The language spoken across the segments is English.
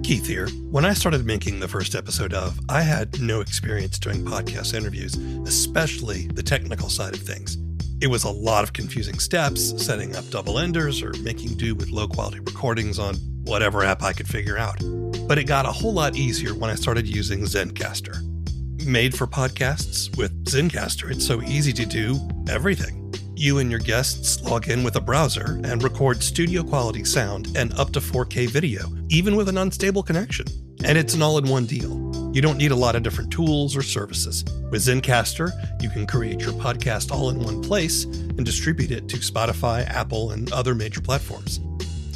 Keith here. When I started making the first episode of, I had no experience doing podcast interviews, especially the technical side of things. It was a lot of confusing steps, setting up double enders or making do with low quality recordings on whatever app I could figure out. But it got a whole lot easier when I started using Zencastr. Made for podcasts, with Zencastr, it's so easy to do everything. You and your guests log in with a browser and record studio quality sound and up to 4K video, even with an unstable connection. And it's an all-in-one deal. You don't need a lot of different tools or services. With Zencastr, you can create your podcast all in one place and distribute it to Spotify, Apple, and other major platforms.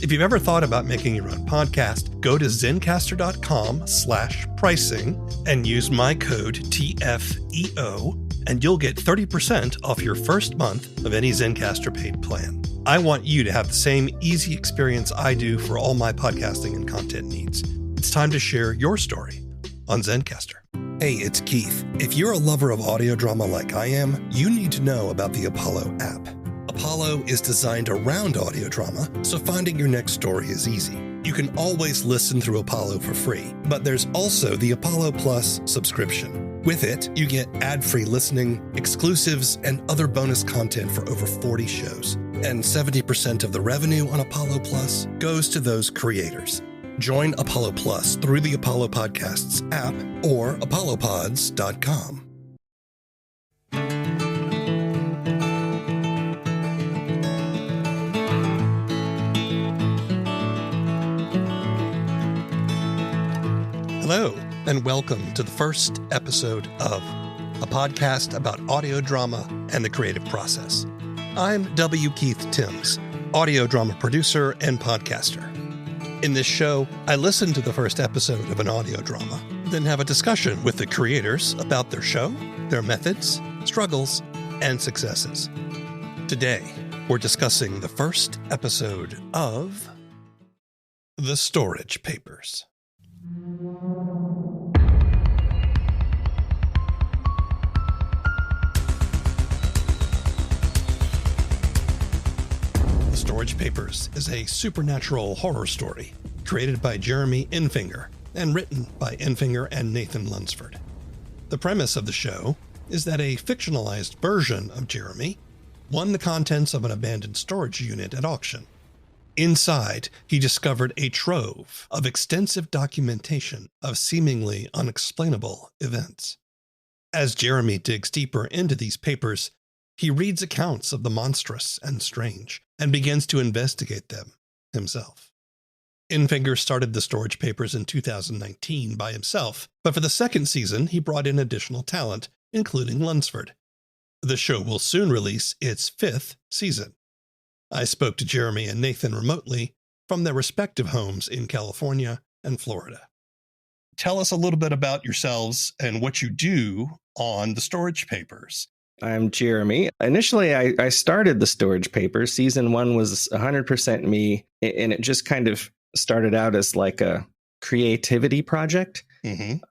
If you've ever thought about making your own podcast, go to zencastr.com/pricing and use my code TFEO, and you'll get 30% off your first month of any Zencastr paid plan. I want you to have the same easy experience I do for all my podcasting and content needs. It's time to share your story on Zencastr. Hey, it's Keith. If you're a lover of audio drama like I am, you need to know about the Apollo app. Apollo is designed around audio drama, so finding your next story is easy. You can always listen through Apollo for free, but there's also the Apollo Plus subscription. With it, you get ad-free listening, exclusives, and other bonus content for over 40 shows. And 70% of the revenue on Apollo Plus goes to those creators. Join Apollo Plus through the Apollo Podcasts app or apollopods.com. Hello, and welcome to the first episode of a podcast about audio drama and the creative process. I'm W. Keith Timms, audio drama producer and podcaster. In this show, I listen to the first episode of an audio drama, then have a discussion with the creators about their show, their methods, struggles, and successes. Today, we're discussing the first episode of The Storage Papers. The Storage Papers is a supernatural horror story created by Jeremy Enfinger and written by Enfinger and Nathan Lunsford. The premise of the show is that a fictionalized version of Jeremy won the contents of an abandoned storage unit at auction. Inside, he discovered a trove of extensive documentation of seemingly unexplainable events. As Jeremy digs deeper into these papers, he reads accounts of the monstrous and strange and begins to investigate them himself. Enfinger started the Storage Papers in 2019 by himself, but for the second season, he brought in additional talent, including Lunsford. The show will soon release its fifth season. I spoke to Jeremy and Nathan remotely from their respective homes in California and Florida. Tell us a little bit about yourselves and what you do on the Storage Papers. I'm Jeremy. Initially, I started the Storage Papers. Season 1 was 100% me, and it just kind of started out as like a creativity project.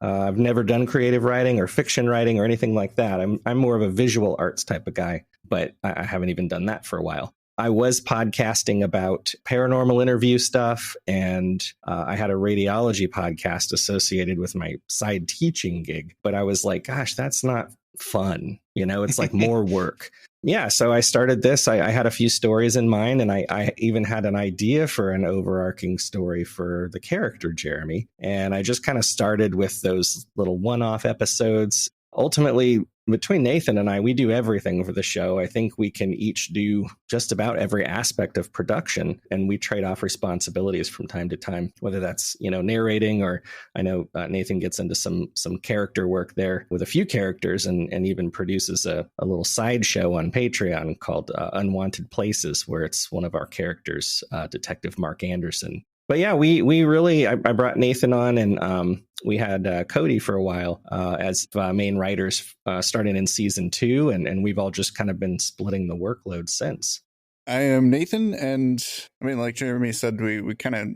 I've never done creative writing or fiction writing or anything like that. I'm more of a visual arts type of guy, but I haven't even done that for a while. I was podcasting about paranormal interview stuff, and I had a radiology podcast associated with my side teaching gig. But I was like, gosh, that's not fun. You know, it's like more work. Yeah, so I started this. I had a few stories in mind, and I even had an idea for an overarching story for the character Jeremy. And I just kind of started with those little one-off episodes. Ultimately, between Nathan and I, we do everything for the show. I think we can each do just about every aspect of production, and we trade off responsibilities from time to time, whether that's, narrating, or I know Nathan gets into some character work there with a few characters, and even produces a little side show on Patreon called Unwanted Places, where it's one of our characters, Detective Mark Anderson. But yeah, we really, I brought Nathan on, and we had Cody for a while as main writers starting in season 2, and we've all just kind of been splitting the workload since. I am Nathan, and I mean, like Jeremy said, we kind of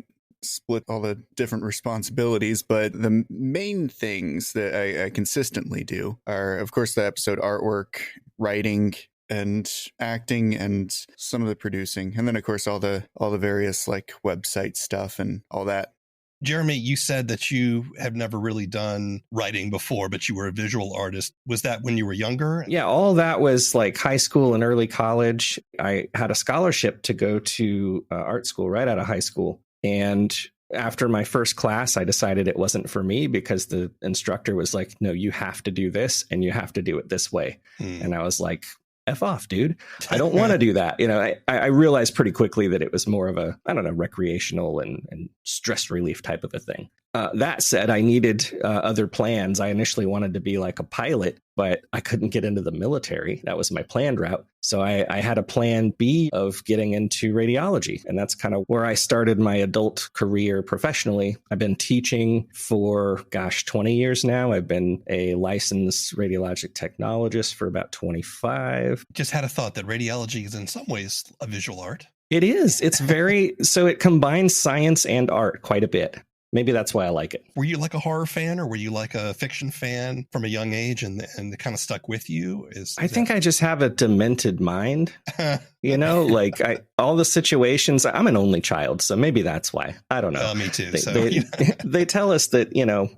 split all the different responsibilities, but the main things that I consistently do are, of course, the episode artwork, writing, and acting, and some of the producing, and then of course all the various like website stuff and all that. Jeremy, you said that you have never really done writing before, but you were a visual artist. Was that when you were younger? Yeah, all that was like high school and early college. I had a scholarship to go to art school right out of high school. And after my first class, I decided it wasn't for me because the instructor was like, no, you have to do this and you have to do it this way. And I was like, F off, dude. I don't want to do that. I realized pretty quickly that it was more of a, recreational and stress relief type of a thing. That said, I needed other plans. I initially wanted to be like a pilot, but I couldn't get into the military. That was my planned route. So I had a plan B of getting into radiology. And that's kind of where I started my adult career professionally. I've been teaching for, 20 years now. I've been a licensed radiologic technologist for about 25. Just had a thought that radiology is in some ways a visual art. It is. It's so it combines science and art quite a bit. Maybe that's why I like it. Were you like a horror fan or were you like a fiction fan from a young age and it kind of stuck with you? I think I just have a demented mind, like all the situations. I'm an only child, so maybe that's why. I don't know. Me too. They tell us that,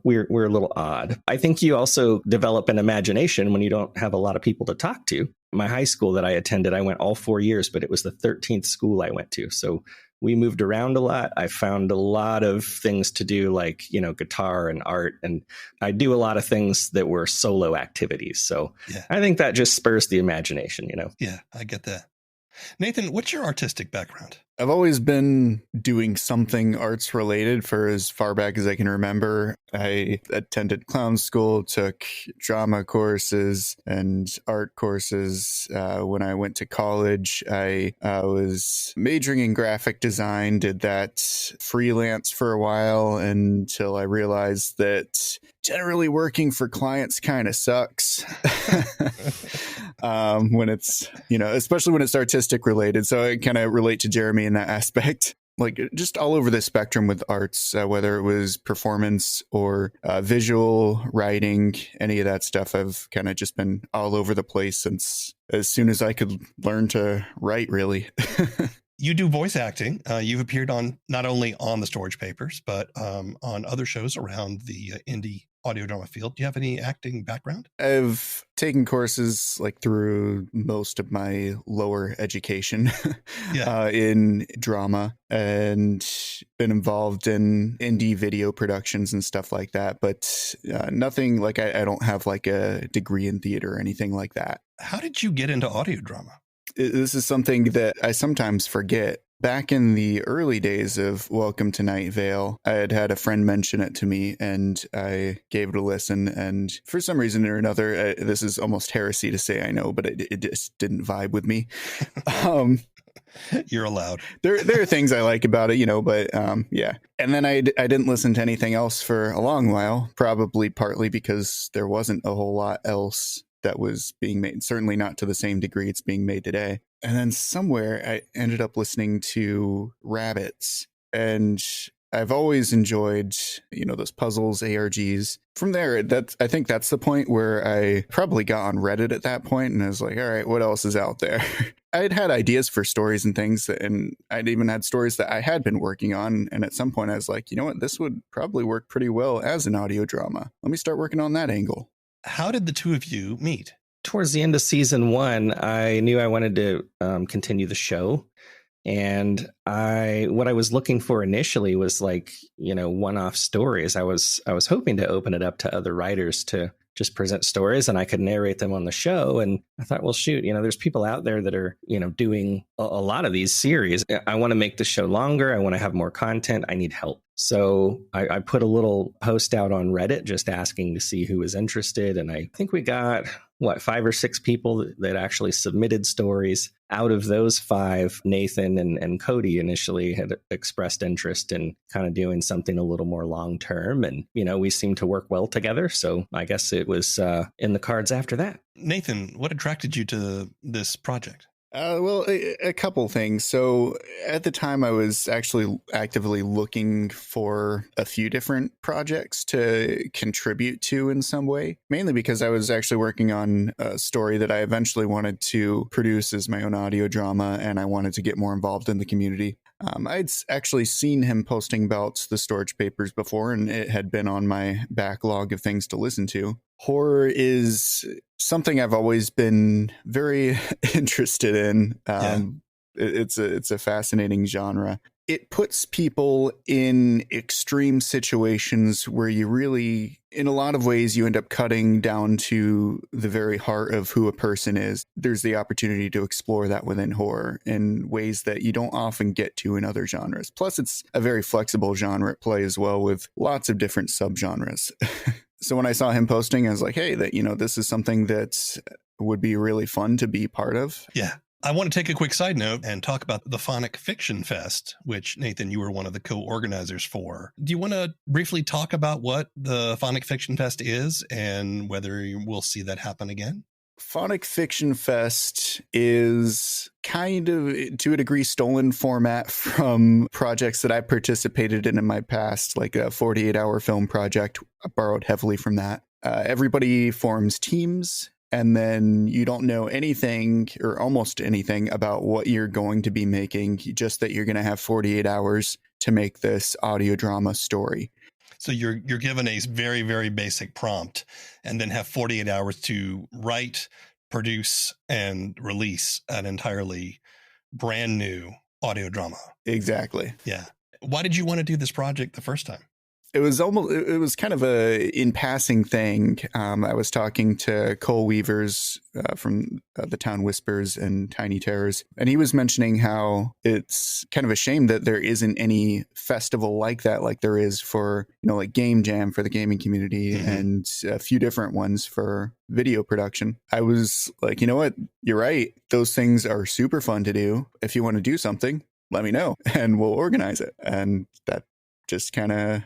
we're a little odd. I think you also develop an imagination when you don't have a lot of people to talk to. My high school that I attended, I went all 4 years, but it was the 13th school I went to. So we moved around a lot. I found a lot of things to do, like, guitar and art. And I do a lot of things that were solo activities. So I think that just spurs the imagination, Yeah, I get that. Nathan, what's your artistic background? I've always been doing something arts related for as far back as I can remember. I attended clown school, took drama courses and art courses. When I went to college, I was majoring in graphic design, did that freelance for a while until I realized that generally working for clients kind of sucks when it's, especially when it's artistic related. So I kind of relate to Jeremy in that aspect. Like just all over the spectrum with arts, whether it was performance or visual, writing, any of that stuff. I've kind of just been all over the place since as soon as I could learn to write, really. You do voice acting. You've appeared on not only on the Storage Papers, but on other shows around the indie audio drama field. Do you have any acting background? I've taken courses like through most of my lower education in drama and been involved in indie video productions and stuff like that. But nothing like I don't have like a degree in theater or anything like that. How did you get into audio drama? This is something that I sometimes forget. Back in the early days of Welcome to Night Vale, I had a friend mention it to me and I gave it a listen. And for some reason or another, this is almost heresy to say, I know, but it just didn't vibe with me. You're allowed. There are things I like about it, but yeah. And then I didn't listen to anything else for a long while, probably partly because there wasn't a whole lot else that was being made, certainly not to the same degree it's being made today. And then somewhere I ended up listening to Rabbits, and I've always enjoyed, those puzzles, ARGs. From there, I think that's the point where I probably got on Reddit at that point, and I was like, all right, what else is out there? I'd had ideas for stories and things, and I'd even had stories that I had been working on. And at some point I was like, you know what, this would probably work pretty well as an audio drama. Let me start working on that angle. How did the two of you meet? Towards the end of season 1, I knew I wanted to continue the show. And what I was looking for initially was like, one-off stories. I was hoping to open it up to other writers to just present stories and I could narrate them on the show. And I thought, well, shoot, there's people out there that are, doing a lot of these series. I want to make the show longer. I want to have more content. I need help. So I put a little post out on Reddit just asking to see who was interested. And I think we got, 5 or 6 people that actually submitted stories. Out of those 5, Nathan and Cody initially had expressed interest in kind of doing something a little more long term. And, we seemed to work well together. So I guess it was in the cards after that. Nathan, what attracted you to this project? Well, a couple things. So at the time, I was actually actively looking for a few different projects to contribute to in some way, mainly because I was actually working on a story that I eventually wanted to produce as my own audio drama, and I wanted to get more involved in the community. I'd actually seen him posting about the storage papers before, and it had been on my backlog of things to listen to. Horror is something I've always been very interested in. It's a fascinating genre. It puts people in extreme situations where you really, in a lot of ways, you end up cutting down to the very heart of who a person is. There's the opportunity to explore that within horror in ways that you don't often get to in other genres. Plus, it's a very flexible genre at play as well, with lots of different subgenres. So when I saw him posting, I was like, hey, this is something that would be really fun to be part of. Yeah. I want to take a quick side note and talk about the Phonic Fiction Fest, which, Nathan, you were one of the co-organizers for. Do you want to briefly talk about what the Phonic Fiction Fest is and whether we'll see that happen again? Phonic Fiction Fest is kind of, to a degree, stolen format from projects that I participated in my past, like a 48-hour film project. I borrowed heavily from that. Everybody forms teams, and then you don't know anything or almost anything about what you're going to be making, just that you're going to have 48 hours to make this audio drama story. So you're given a very, very basic prompt and then have 48 hours to write, produce, and release an entirely brand new audio drama. Exactly. Yeah. Why did you want to do this project the first time? It was kind of a in passing thing. I was talking to Cole Weavers from the Town Whispers and Tiny Terrors, and he was mentioning how it's kind of a shame that there isn't any festival like that, like there is for, like Game Jam for the gaming community and a few different ones for video production. I was like, you know what? You're right. Those things are super fun to do. If you want to do something, let me know and we'll organize it. And that just kind of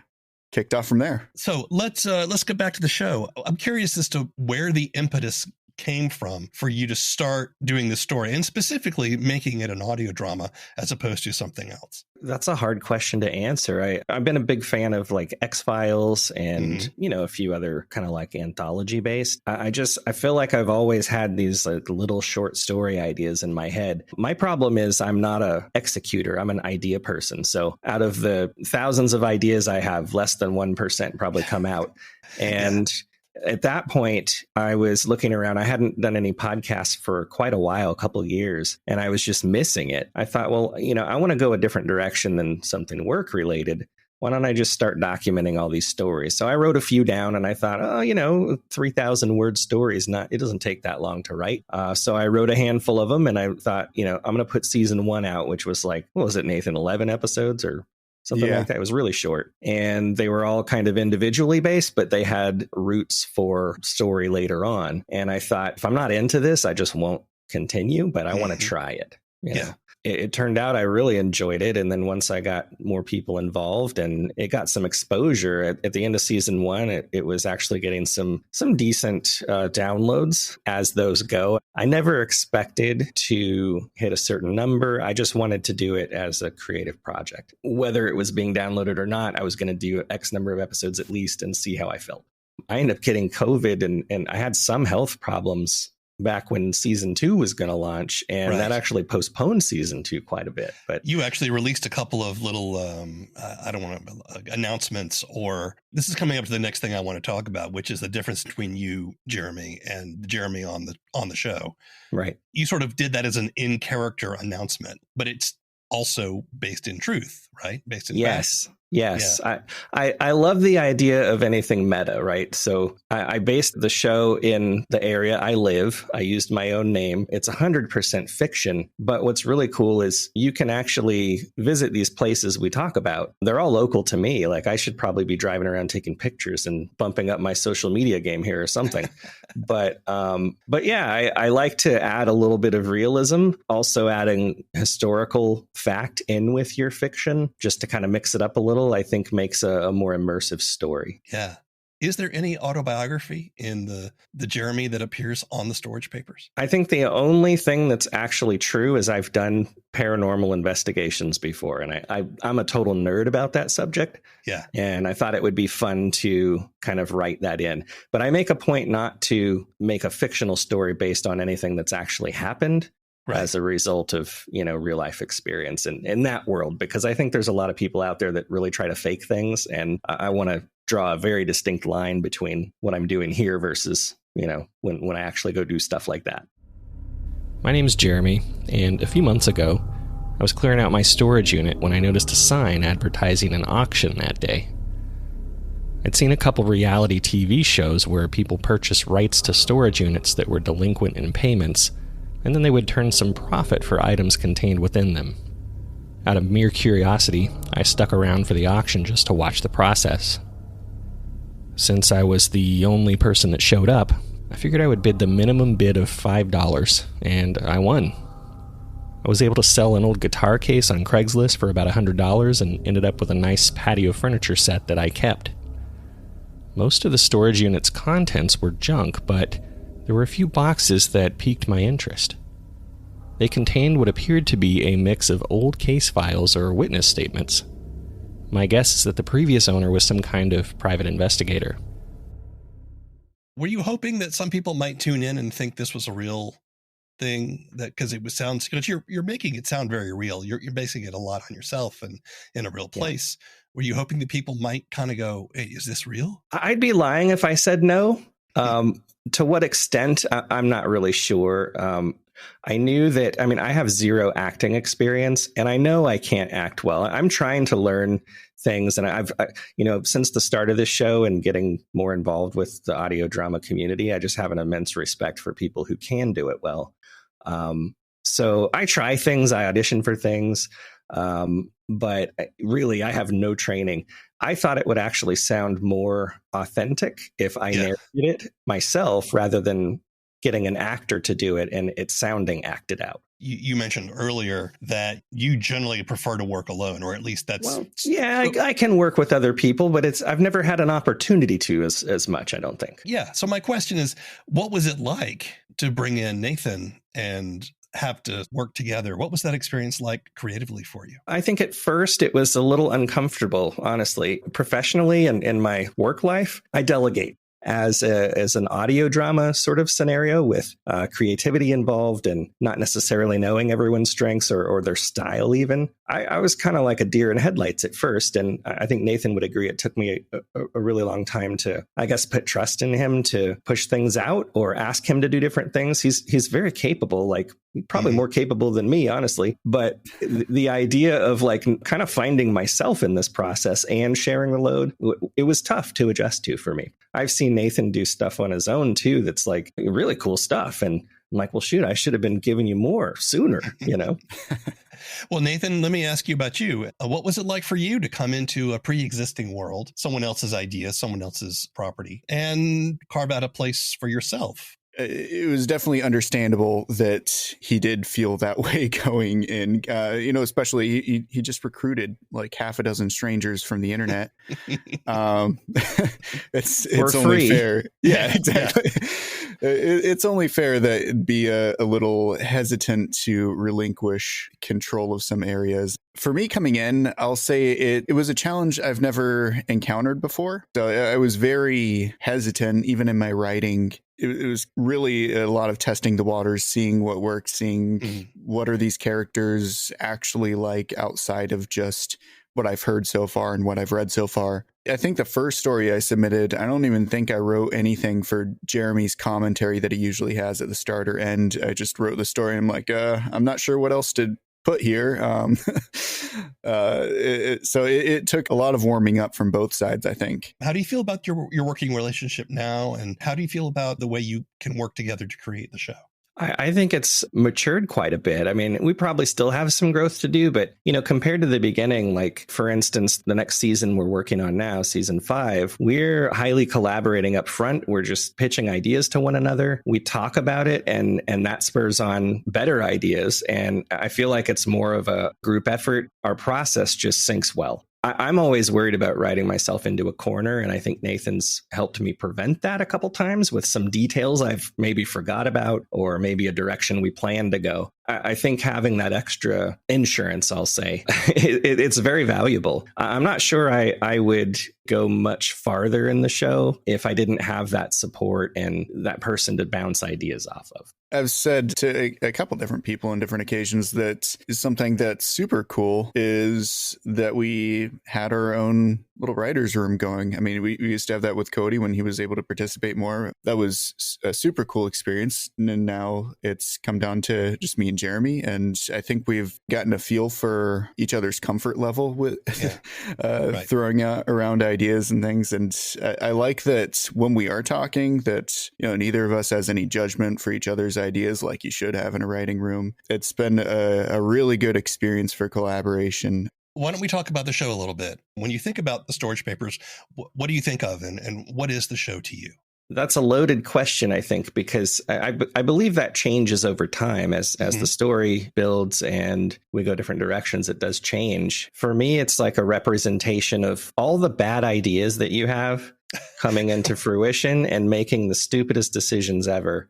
kicked off from there. So let's get back to the show. I'm curious as to where the impetus came from for you to start doing this story and specifically making it an audio drama as opposed to something else. That's a hard question to answer. I've been a big fan of like X-Files and, a few other kind of like anthology based. I feel like I've always had these like little short story ideas in my head. My problem is I'm not a executor. I'm an idea person. So out of the thousands of ideas I have, less than 1% probably come out. And at that point, I was looking around. I hadn't done any podcasts for quite a while, a couple of years, and I was just missing it. I thought, well, I want to go a different direction than something work related. Why don't I just start documenting all these stories? So I wrote a few down and I thought, 3,000 word stories, it doesn't take that long to write. So I wrote a handful of them and I thought, I'm going to put season 1 out, which was like, what was it, Nathan, 11 episodes or something like that. It was really short. And they were all kind of individually based, but they had roots for story later on. And I thought, if I'm not into this, I just won't continue, but I want to try it. You know? It turned out I really enjoyed it. And then once I got more people involved and it got some exposure at the end of season 1, it was actually getting some decent downloads as those go. I never expected to hit a certain number. I just wanted to do it as a creative project. Whether it was being downloaded or not, I was going to do X number of episodes at least and see how I felt. I ended up getting COVID and I had some health problems back when season 2 was going to launch, and that actually postponed season 2 quite a bit. But you actually released a couple of little, announcements, or this is coming up to the next thing I want to talk about, which is the difference between you, Jeremy, and Jeremy on the show. Right. You sort of did that as an in-character announcement, but it's also based in truth, right? Based in fact. Yes. Yeah. I love the idea of anything meta, right? So I based the show in the area I live. I used my own name. It's 100% fiction. But what's really cool is you can actually visit these places we talk about. They're all local to me. Like I should probably be driving around taking pictures and bumping up my social media game here or something. But yeah, I like to add a little bit of realism, also adding historical fact in with your fiction just to kind of mix it up a little. I think makes a more immersive story. Yeah. Is there any autobiography in the Jeremy that appears on the storage papers? I think the only thing that's actually true is I've done paranormal investigations before, and I'm a total nerd about that subject. Yeah. And I thought it would be fun to kind of write that in. But I make a point not to make a fictional story based on anything that's actually happened. as a result of, real life experience in that world, because I think there's a lot of people out there that really try to fake things. And I want to draw a very distinct line between what I'm doing here versus, when I actually go do stuff like that. My name's Jeremy, and a few months ago, I was clearing out my storage unit when I noticed a sign advertising an auction that day. I'd seen a couple reality TV shows where people purchased rights to storage units that were delinquent in payments, and then they would turn some profit for items contained within them. Out of mere curiosity, I stuck around for the auction just to watch the process. Since I was the only person that showed up, I figured I would bid the minimum bid of $5, and I won. I was able to sell an old guitar case on Craigslist for about $100 and ended up with a nice patio furniture set that I kept. Most of the storage unit's contents were junk, but there were a few boxes that piqued my interest. They contained what appeared to be a mix of old case files or witness statements. My guess is that the previous owner was some kind of private investigator. Were you hoping that some people might tune in and think this was a real thing? That because you're making it sound very real. You're basing it a lot on yourself and in a real place. Yeah. Were you hoping that people might kind of go, "Hey, is this real?" I'd be lying if I said no. To what extent, I'm not really sure. I knew that, I have zero acting experience, and I know I can't act well. I'm trying to learn things, and I've since the start of this show and getting more involved with the audio drama community, I just have an immense respect for people who can do it well. So I try things, I audition for things, but really I have no training. I thought it would actually sound more authentic if I narrated it myself rather than getting an actor to do it and it sounding acted out. You mentioned earlier that you generally prefer to work alone, or at least that's... Well, yeah, I can work with other people, but I've never had an opportunity to as much, I don't think. Yeah. So my question is, what was it like to bring in Nathan and have to work together? What was that experience like creatively for you? I think at first it was a little uncomfortable, honestly. Professionally and in my work life, I delegate. As an audio drama sort of scenario with creativity involved and not necessarily knowing everyone's strengths or their style even. I was kind of like a deer in headlights at first. And I think Nathan would agree. It took me a really long time to, I guess, put trust in him to push things out or ask him to do different things. He's very capable, like probably more capable than me, honestly. But the idea of like kind of finding myself in this process and sharing the load, it was tough to adjust to for me. I've seen Nathan do stuff on his own too that's like really cool stuff. And I'm like, well, shoot, I should have been giving you more sooner, Well, Nathan, let me ask you about you. What was it like for you to come into a pre-existing world, someone else's idea, someone else's property, and carve out a place for yourself? It was definitely understandable that he did feel that way going in, especially he just recruited like half a dozen strangers from the internet. It's only fair. Yeah, exactly. Yeah. It's only fair that it'd be a little hesitant to relinquish control of some areas. For me coming in, I'll say it was a challenge I've never encountered before. So I was very hesitant, even in my writing. It was really a lot of testing the waters, seeing what works, seeing what are these characters actually like outside of just what I've heard so far and what I've read so far. I think the first story I submitted, I don't even think I wrote anything for Jeremy's commentary that he usually has at the start or end. I just wrote the story and I'm like, I'm not sure what else to put here. So it took a lot of warming up from both sides, I think. How do you feel about your working relationship now? And how do you feel about the way you can work together to create the show? I think it's matured quite a bit. I mean, we probably still have some growth to do, but, compared to the beginning, like, for instance, the next season we're working on now, season 5, we're highly collaborating up front. We're just pitching ideas to one another. We talk about it and that spurs on better ideas. And I feel like it's more of a group effort. Our process just syncs well. I'm always worried about writing myself into a corner, and I think Nathan's helped me prevent that a couple times with some details I've maybe forgot about or maybe a direction we plan to go. I think having that extra insurance, I'll say, it's very valuable. I'm not sure I would go much farther in the show if I didn't have that support and that person to bounce ideas off of. I've said to a couple different people on different occasions that is something that's super cool is that we had our own little writer's room going. I mean, we used to have that with Cody when he was able to participate more. That was a super cool experience. And now it's come down to just me and Jeremy. And I think we've gotten a feel for each other's comfort level with throwing around ideas and things. And I like that when we are talking that, neither of us has any judgment for each other's ideas like you should have in a writing room. It's been a really good experience for collaboration. Why don't we talk about the show a little bit? When you think about the Storage Papers, what do you think of and what is the show to you? That's a loaded question, I think, because I believe that changes over time as the story builds and we go different directions. It does change. For me, it's like a representation of all the bad ideas that you have coming into fruition and making the stupidest decisions ever.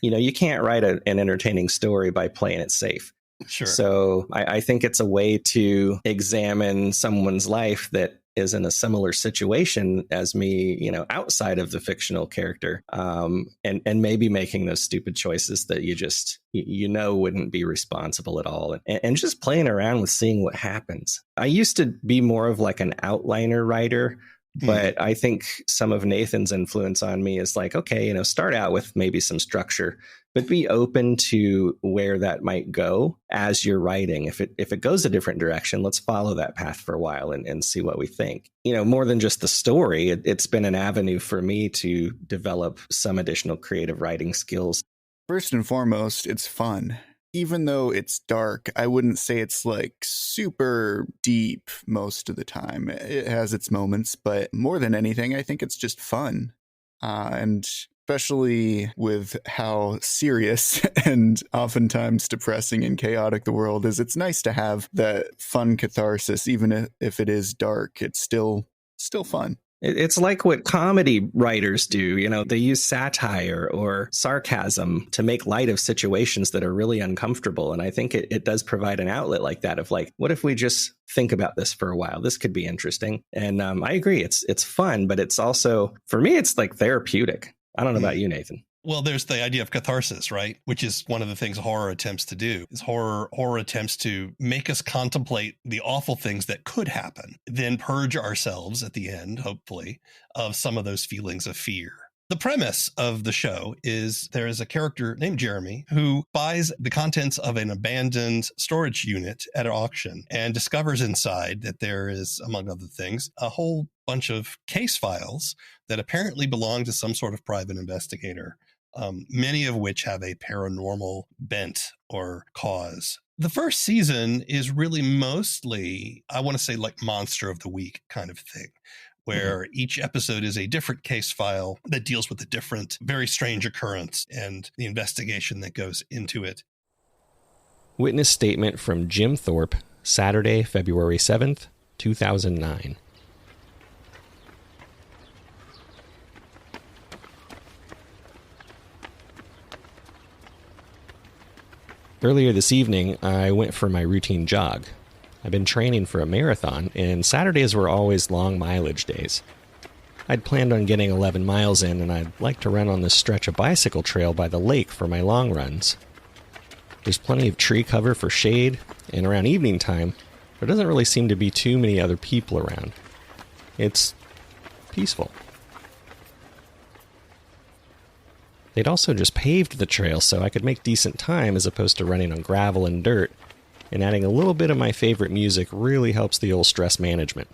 You can't write an entertaining story by playing it safe. Sure. So I think it's a way to examine someone's life that is in a similar situation as me, outside of the fictional character, and maybe making those stupid choices that you just, wouldn't be responsible at all. And just playing around with seeing what happens. I used to be more of like an outliner writer. But I think some of Nathan's influence on me is like, okay, start out with maybe some structure, but be open to where that might go as you're writing. If it goes a different direction, let's follow that path for a while and see what we think. More than just the story, it's been an avenue for me to develop some additional creative writing skills. First and foremost, it's fun. Even though it's dark, I wouldn't say it's like super deep most of the time. It has its moments, but more than anything, I think it's just fun. And especially with how serious and oftentimes depressing and chaotic the world is, it's nice to have that fun catharsis. Even if it is dark, it's still fun. It's like what comedy writers do. They use satire or sarcasm to make light of situations that are really uncomfortable. And I think it does provide an outlet like that of like, what if we just think about this for a while? This could be interesting. And I agree. It's fun, but it's also, for me, it's like therapeutic. I don't know about you, Nathan. Well, there's the idea of catharsis, right? Which is one of the things horror attempts to do. Is horror attempts to make us contemplate the awful things that could happen, then purge ourselves at the end, hopefully, of some of those feelings of fear. The premise of the show is there is a character named Jeremy who buys the contents of an abandoned storage unit at an auction and discovers inside that there is, among other things, a whole bunch of case files that apparently belong to some sort of private investigator. Many of which have a paranormal bent or cause. The first season is really mostly, I want to say, like Monster of the Week kind of thing, where each episode is a different case file that deals with a different, very strange occurrence and the investigation that goes into it. Witness statement from Jim Thorpe, Saturday, February 7th, 2009. Earlier this evening, I went for my routine jog. I've been training for a marathon, and Saturdays were always long mileage days. I'd planned on getting 11 miles in, and I'd like to run on this stretch of bicycle trail by the lake for my long runs. There's plenty of tree cover for shade, and around evening time, there doesn't really seem to be too many other people around. It's peaceful. They'd also just paved the trail so I could make decent time as opposed to running on gravel and dirt, and adding a little bit of my favorite music really helps the old stress management.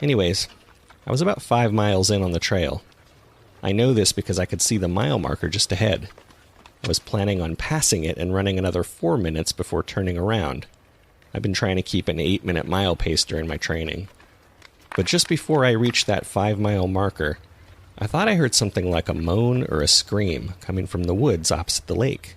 Anyways, I was about 5 miles in on the trail. I know this because I could see the mile marker just ahead. I was planning on passing it and running another 4 minutes before turning around. I've been trying to keep an 8-minute mile pace during my training. But just before I reached that 5-mile marker, I thought I heard something like a moan or a scream coming from the woods opposite the lake.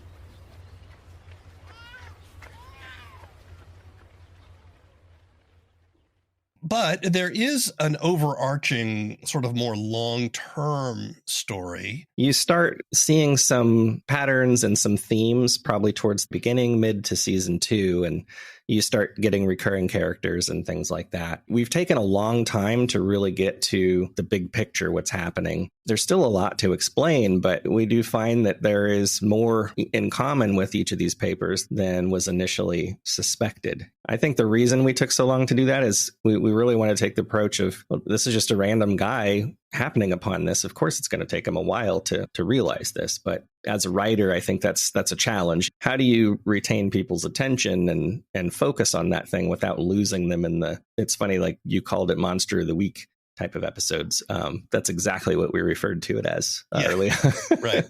But there is an overarching sort of more long-term story. You start seeing some patterns and some themes probably towards the beginning, mid to season 2, and you start getting recurring characters and things like that. We've taken a long time to really get to the big picture, what's happening. There's still a lot to explain, but we do find that there is more in common with each of these papers than was initially suspected. I think the reason we took so long to do that is we really want to take the approach of, well, this is just a random guy happening upon this. Of course, it's going to take him a while to realize this. But as a writer, I think that's a challenge. How do you retain people's attention and focus on that thing without losing them in the, it's funny, like you called it Monster of the Week type of episodes. That's exactly what we referred to it as earlier. Right.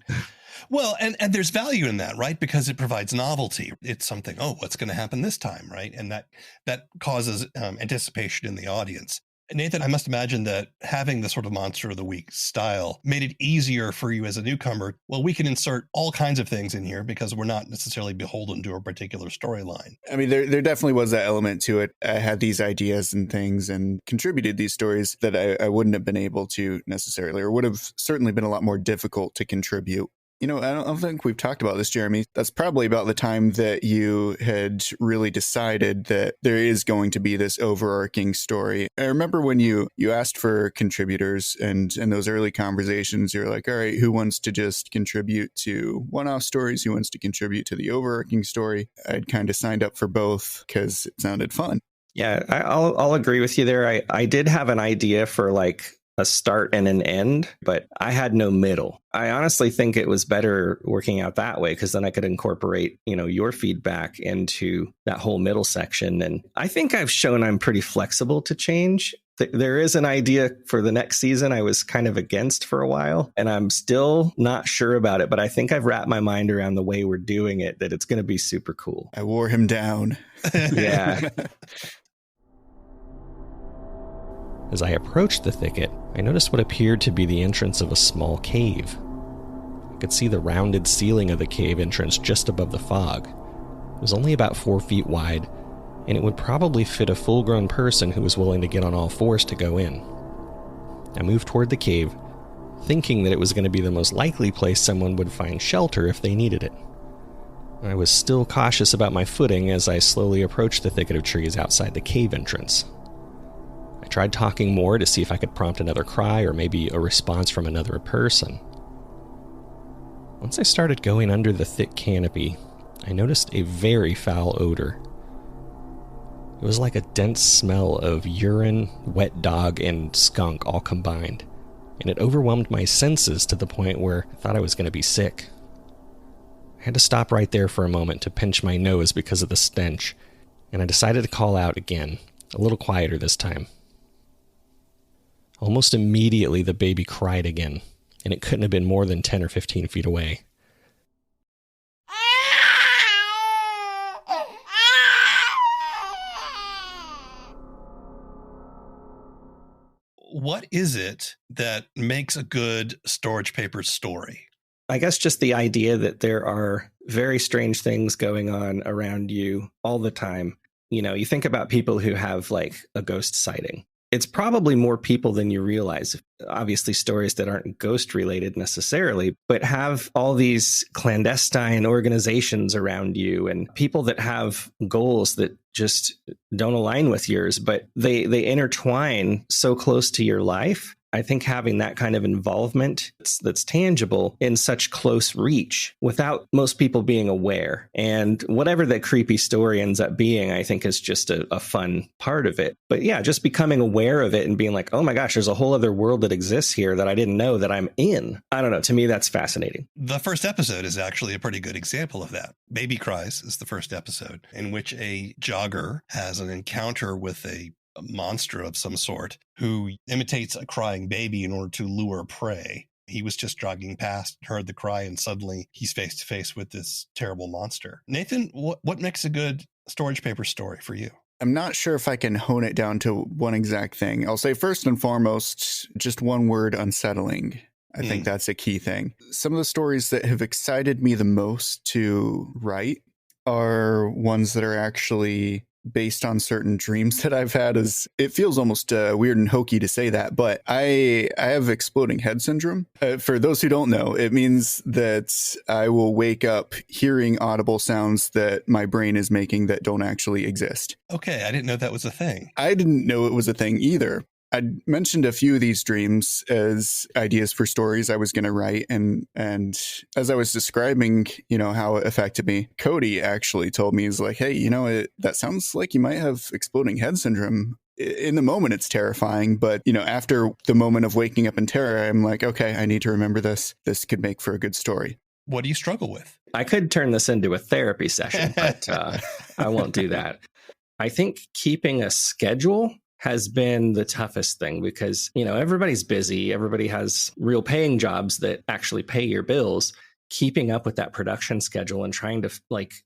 Well, and there's value in that, right? Because it provides novelty. It's something, oh, what's going to happen this time, right? And that causes anticipation in the audience. Nathan, I must imagine that having the sort of Monster of the Week style made it easier for you as a newcomer. Well, we can insert all kinds of things in here because we're not necessarily beholden to a particular storyline. I mean, there definitely was that element to it. I had these ideas and things and contributed these stories that I wouldn't have been able to necessarily, or would have certainly been a lot more difficult to contribute. You know, I don't think we've talked about this, Jeremy. That's probably about the time that you had really decided that there is going to be this overarching story. I remember when you asked for contributors, and in those early conversations, you're like, all right, who wants to just contribute to one-off stories? Who wants to contribute to the overarching story? I'd kind of signed up for both because it sounded fun. Yeah, I'll agree with you there. I did have an idea for like a start and an end, but I had no middle. I honestly think it was better working out that way because then I could incorporate, your feedback into that whole middle section. And I think I've shown I'm pretty flexible to change. There is an idea for the next season I was kind of against for a while, and I'm still not sure about it, but I think I've wrapped my mind around the way we're doing it, that it's going to be super cool. I wore him down. Yeah. As I approached the thicket, I noticed what appeared to be the entrance of a small cave. I could see the rounded ceiling of the cave entrance just above the fog. It was only about 4 feet wide, and it would probably fit a full-grown person who was willing to get on all fours to go in. I moved toward the cave, thinking that it was going to be the most likely place someone would find shelter if they needed it. I was still cautious about my footing as I slowly approached the thicket of trees outside the cave entrance. I tried talking more to see if I could prompt another cry or maybe a response from another person. Once I started going under the thick canopy, I noticed a very foul odor. It was like a dense smell of urine, wet dog, and skunk all combined, and it overwhelmed my senses to the point where I thought I was going to be sick. I had to stop right there for a moment to pinch my nose because of the stench, and I decided to call out again, a little quieter this time. Almost immediately, the baby cried again, and it couldn't have been more than 10 or 15 feet away. What is it that makes a good storage paper story? I guess just the idea that there are very strange things going on around you all the time. You think about people who have like a ghost sighting. It's probably more people than you realize. Obviously, stories that aren't ghost related necessarily, but have all these clandestine organizations around you and people that have goals that just don't align with yours, but they intertwine so close to your life. I think having that kind of involvement that's tangible in such close reach without most people being aware. And whatever that creepy story ends up being, I think is just a fun part of it. But yeah, just becoming aware of it and being like, oh my gosh, there's a whole other world that exists here that I didn't know that I'm in. I don't know. To me, that's fascinating. The first episode is actually a pretty good example of that. Baby Cries is the first episode in which a jogger has an encounter with a monster of some sort who imitates a crying baby in order to lure prey. He was just jogging past, heard the cry, and suddenly he's face to face with this terrible monster. Nathan, what makes a good storage paper story for you? I'm not sure if I can hone it down to one exact thing. I'll say first and foremost, just one word: unsettling. I think that's a key thing. Some of the stories that have excited me the most to write are ones that are actually based on certain dreams that I've had. Is it feels almost weird and hokey to say that, but I have exploding head syndrome. For those who don't know, it means that I will wake up hearing audible sounds that my brain is making that don't actually exist. Okay, I didn't know that was a thing. I didn't know it was a thing either. I mentioned a few of these dreams as ideas for stories I was going to write. And as I was describing, how it affected me, Cody actually told me, he's like, hey, that sounds like you might have exploding head syndrome. In the moment, it's terrifying. But, after the moment of waking up in terror, I'm like, okay, I need to remember this. This could make for a good story. What do you struggle with? I could turn this into a therapy session, but I won't do that. I think keeping a schedule has been the toughest thing because, everybody's busy. Everybody has real paying jobs that actually pay your bills. Keeping up with that production schedule and trying to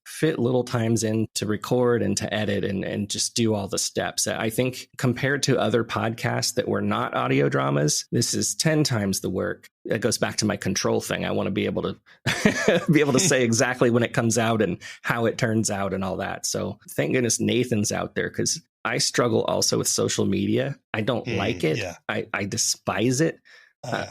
fit little times in to record and to edit and just do all the steps. I think compared to other podcasts that were not audio dramas, this is 10 times the work. It goes back to my control thing. I want to be able to say exactly when it comes out and how it turns out and all that. So thank goodness Nathan's out there, because I struggle also with social media. I don't like it. Yeah. I despise it.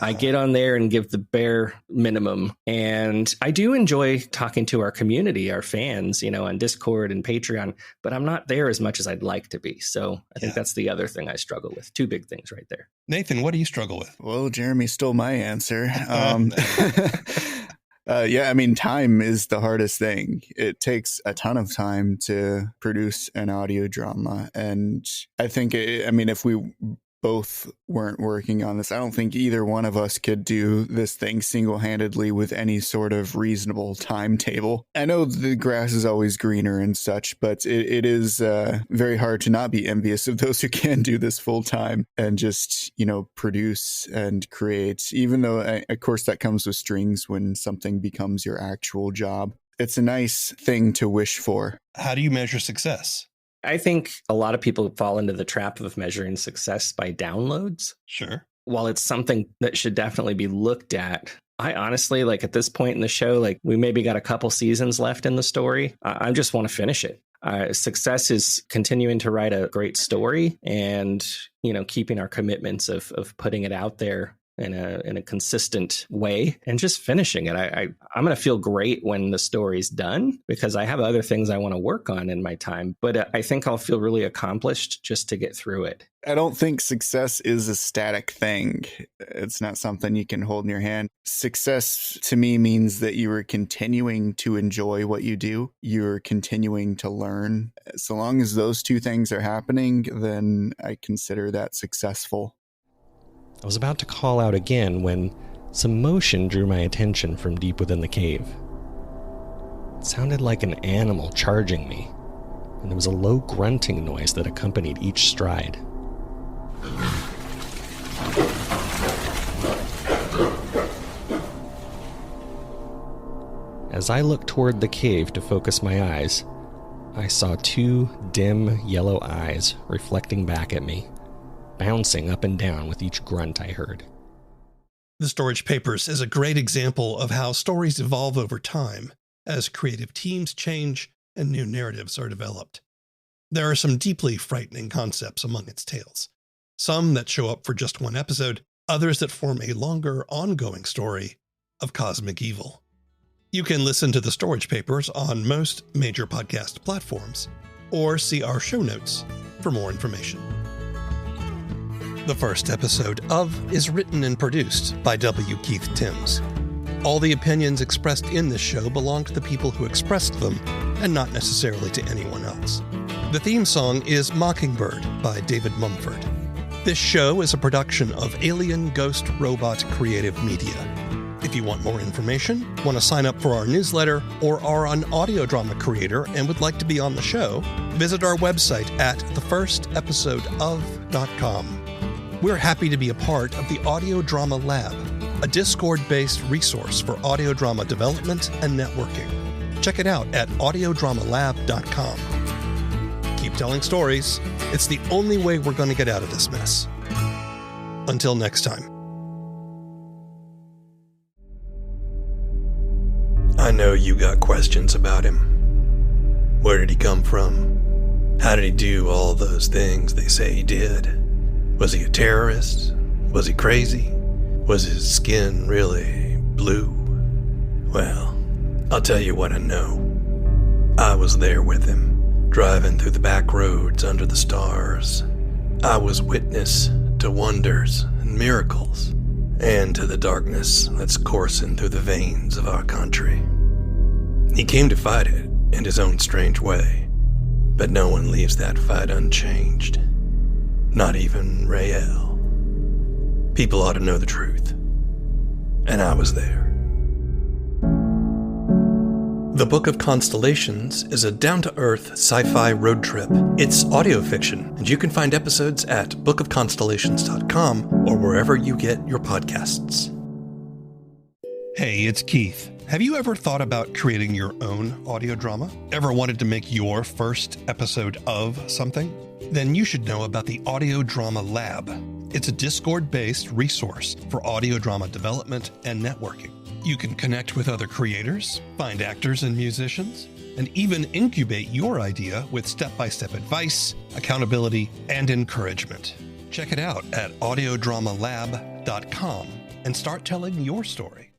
I get on there and give the bare minimum. And I do enjoy talking to our community, our fans, on Discord and Patreon, but I'm not there as much as I'd like to be. So I think that's the other thing I struggle with. Two big things right there. Nathan, what do you struggle with? Well, Jeremy stole my answer. Time is the hardest thing. It takes a ton of time to produce an audio drama. And I think, if we both weren't working on this, I don't think either one of us could do this thing single-handedly with any sort of reasonable timetable. I know the grass is always greener and such, but it is very hard to not be envious of those who can do this full time and just, produce and create, even though, of course, that comes with strings when something becomes your actual job. It's a nice thing to wish for. How do you measure success? I think a lot of people fall into the trap of measuring success by downloads. Sure. While it's something that should definitely be looked at, I honestly, at this point in the show, we maybe got a couple seasons left in the story. I just want to finish it. Success is continuing to write a great story and, keeping our commitments of putting it out there in a consistent way and just finishing it. I'm going to feel great when the story's done because I have other things I want to work on in my time, but I think I'll feel really accomplished just to get through it. I don't think success is a static thing. It's not something you can hold in your hand. Success to me means that you are continuing to enjoy what you do. You're continuing to learn. So long as those two things are happening, then I consider that successful. I was about to call out again when some motion drew my attention from deep within the cave. It sounded like an animal charging me, and there was a low grunting noise that accompanied each stride. As I looked toward the cave to focus my eyes, I saw two dim yellow eyes reflecting back at me, bouncing up and down with each grunt I heard. The Storage Papers is a great example of how stories evolve over time as creative teams change and new narratives are developed. There are some deeply frightening concepts among its tales, some that show up for just one episode, others that form a longer, ongoing story of cosmic evil. You can listen to The Storage Papers on most major podcast platforms, or see our show notes for more information. The First Episode of is written and produced by W. Keith Timms. All the opinions expressed in this show belong to the people who expressed them, and not necessarily to anyone else. The theme song is Mockingbird by David Mumford. This show is a production of Alien Ghost Robot Creative Media. If you want more information, want to sign up for our newsletter, or are an audio drama creator and would like to be on the show, visit our website at TheFirstEpisodeOf.com. We're happy to be a part of the Audio Drama Lab, a Discord-based resource for audio drama development and networking. Check it out at audiodramalab.com. Keep telling stories. It's the only way we're going to get out of this mess. Until next time. I know you got questions about him. Where did he come from? How did he do all those things they say he did? Was he a terrorist? Was he crazy? Was his skin really blue? Well, I'll tell you what I know. I was there with him, driving through the back roads under the stars. I was witness to wonders and miracles, and to the darkness that's coursing through the veins of our country. He came to fight it in his own strange way, but no one leaves that fight unchanged. Not even Rael. People ought to know the truth. And I was there. The Book of Constellations is a down-to-earth sci-fi road trip. It's audio fiction, and you can find episodes at bookofconstellations.com or wherever you get your podcasts. Hey, it's Keith. Have you ever thought about creating your own audio drama? Ever wanted to make your first episode of something? Then you should know about the Audio Drama Lab. It's a Discord-based resource for audio drama development and networking. You can connect with other creators, find actors and musicians, and even incubate your idea with step-by-step advice, accountability, and encouragement. Check it out at audiodramalab.com and start telling your story.